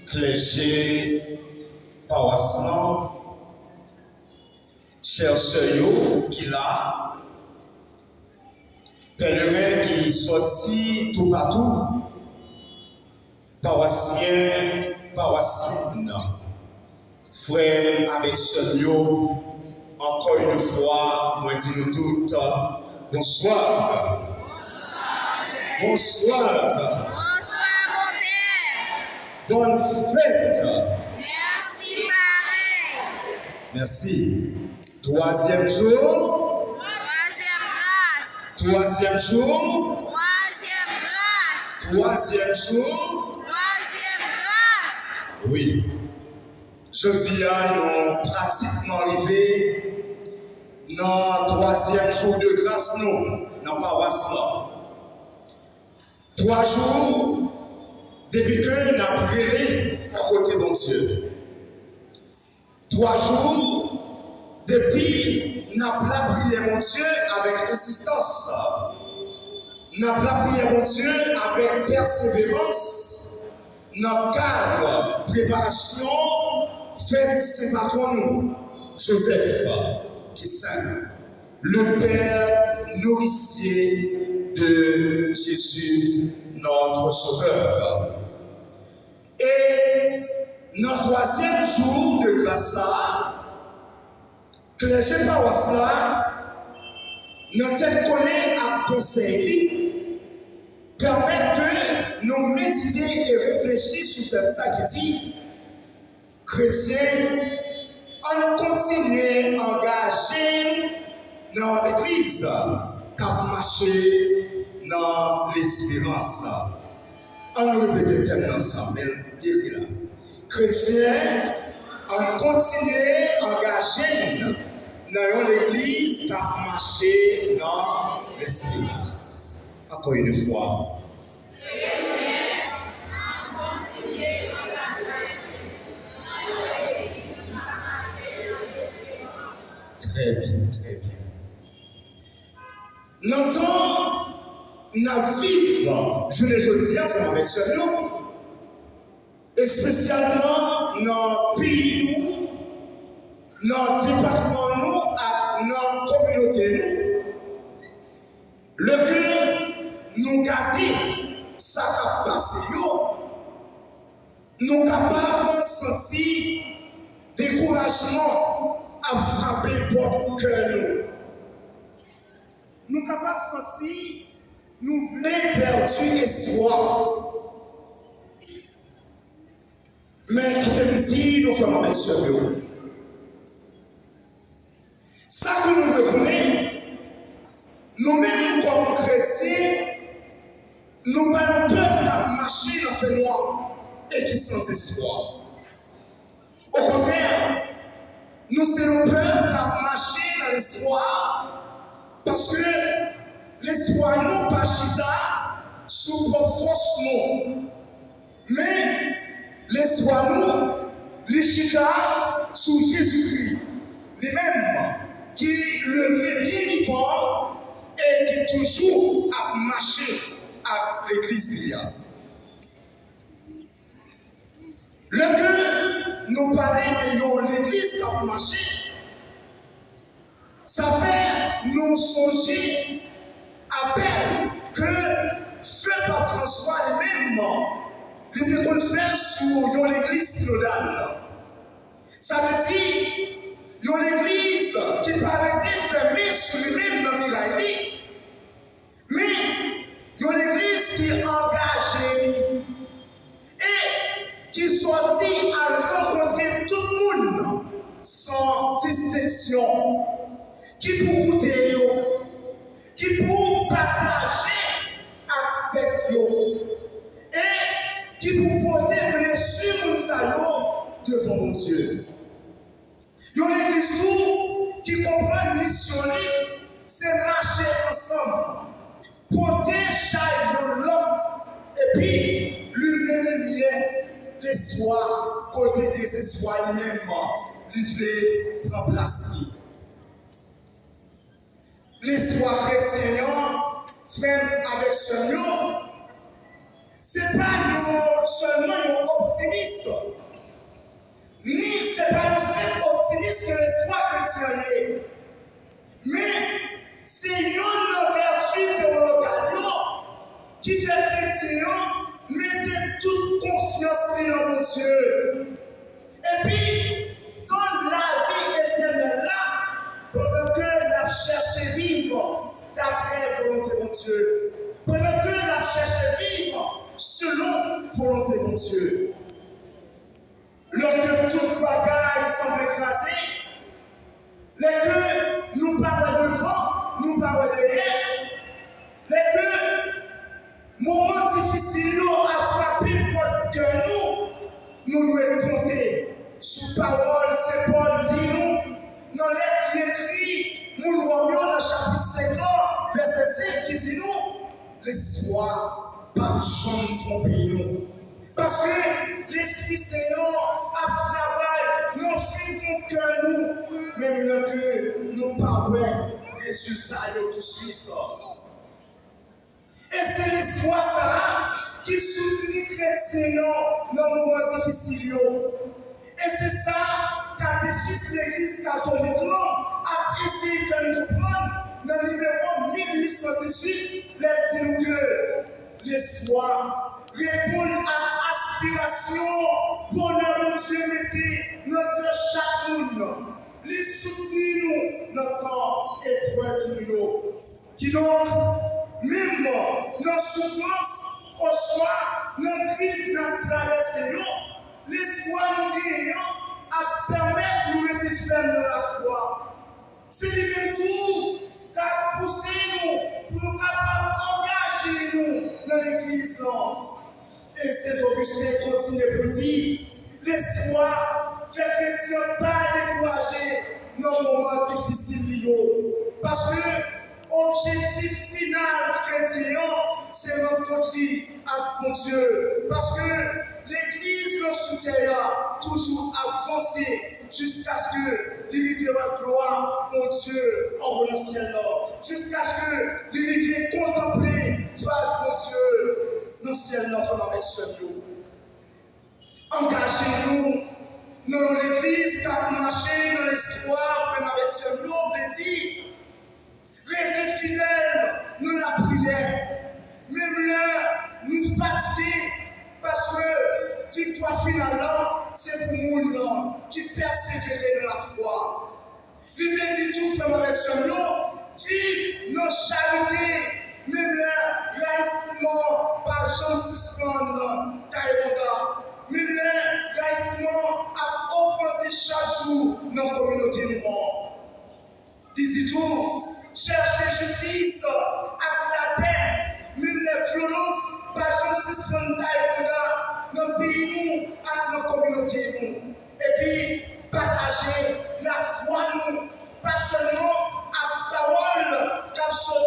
Cléché, Pawaslan, chers sœurs qui là, pèlerin qui sorti tout partout, Pawassien, Pawassine, frère avec sœurs, encore une fois, moi dis nous toutes, bonsoir. Bonsoir. Bonne fête. Merci, pareil. Merci. Troisième jour. Troisième Troisième grâce. jour. Troisième grâce. Troisième jour. Troisième grâce. Oui. Jeudi, nous pratiquement arrivés dans le troisième jour de grâce, nous, dans paroisse là. 3 jours. Depuis que nous avons prié à côté de Dieu. 3 jours, depuis que nous avons prié mon Dieu avec insistance. Nous avons prié mon Dieu avec persévérance. Dans le cadre de préparation, fête Saint-Patron, Joseph, qui est saint, le Père nourricier de Jésus, notre Sauveur. Et dans le 3e jour de grâce, clergé Pawaslan, notre tête collée à conseil, permettre de nous méditer et réfléchir sur ça qui dit chrétien, on continue à engager dans l'église, qu'à marcher dans l'espérance. On nous répète tellement ensemble, là. Chrétien, on continue à engager dans l'église, qu'à marcher dans l'espérance. Encore une fois. Très bien, très bien. Longtemps, nous vivons, je le dis avec ce nom, et spécialement dans le pays, nous, dans le département, nous, dans la communauté, nous, le que nous gardons, ça va passer, nous sommes capables de sentir découragement à frapper votre cœur. Nous sommes capables de sentir, nous voulons perdu espoir. Mais qui te dit, nous faisons avec ce lieu. Ça que nous reconnaissons, nous-mêmes comme chrétiens, nous parlons peu de marcher dans le fait noir et qui sans espoir. Au contraire, nous sommes peur de marcher dans l'espoir parce que l'espoir nous pas chita sous force nous. Mais l'espoir nous, les chita sous Jésus-Christ, lui-même qui le bien vivant et qui toujours a marché à l'église. Le que nous parlons de l'église qui a marché, ça fait nous songer à peine que Feu Pape François lui-même, il était qu'on le fait sur l'église synodale. Ça veut dire l'église qui paraît fermée sur lui-même dans Miraili, mais l'église qui est engagée et qui sortit à rencontrer tout le monde sans distinction. qui pour goûter, qui pour partager avec eux, et qui pour porter blessure devant mon Dieu. Il y a une église qui comprend une mission, c'est marcher ensemble, porter chaque de l'autre, et puis lumière, l'espoir, côté des espoirs lui-même, il veut remplacer. L'espoir chrétien, frère avec ce nom, ce n'est pas seulement un optimiste, ni ce n'est pas un simple optimiste que l'espoir chrétien est, mais c'est une vertu théologale qui fait chrétien mettre toute confiance dans mon Dieu. Et puis, dans la vie éternelle là, pendant que la cherche vivre d'après volonté de mon Dieu, pendant que la cherche vivre selon volonté de mon Dieu. Lorsque toute bagaille semble écrasée, lorsque nous parlons devant, nous parlons derrière, lorsque moment difficile a frappé pour que nous devons compter sous parole, c'est Paul dit nous, dans l'écrit, nous le voyons dans le chapitre 50, verset 5 qui dit nous, l'espoir, pas de chambre tromper nous. Parce que l'Esprit Seigneur a travaillé, nous vivons que nous, même que nous parlons, résultats tout de suite. Et c'est l'espoir ça qui soutient les chrétiens dans les moments difficiles. Et c'est ça catéchisme de l'Église catholique a essayé de faire comprendre dans le numéro 1818, il dit que l'espoir répond à l'aspiration bonheur de Dieu mettez notre chaque monde. Les soutenir nous dans temps épreuve qui donc même nos souffrances au soir, nos crises, nos traversées, l'espoir nous gagnons à permettre de nous rester fermes dans la foi. C'est le même tout qui a poussé nous pour nous capables d'engager nous dans l'église. Et c'est Augustin continue pour dire l'espoir fait chrétien pas décourager dans nos moments difficiles. Parce que l'objectif final chrétien, c'est rencontrer avec mon Dieu. Parce que l'Église sous terre toujours avancé jusqu'à ce que l'Église va gloire mon Dieu en le ciel. Jusqu'à ce que l'Église contempler face mon Dieu dans le ciel avec ce Dieu. Engagez-nous dans l'Église qui a marché dans l'espoir avec ce Dieu, on le dit. Restez fidèles dans la prière. Même là, nous fatiguer parce que victoire finale, c'est pour nous qui persévèrent dans la foi. Bible dit tout comme avec ce nom, vive nos charités. Même là, l'aïssement, par Jean suspendre, Taïboda. Même là, l'aïssement a augmenté chaque jour dans la communauté du monde. Il dit tout. Cherchez justice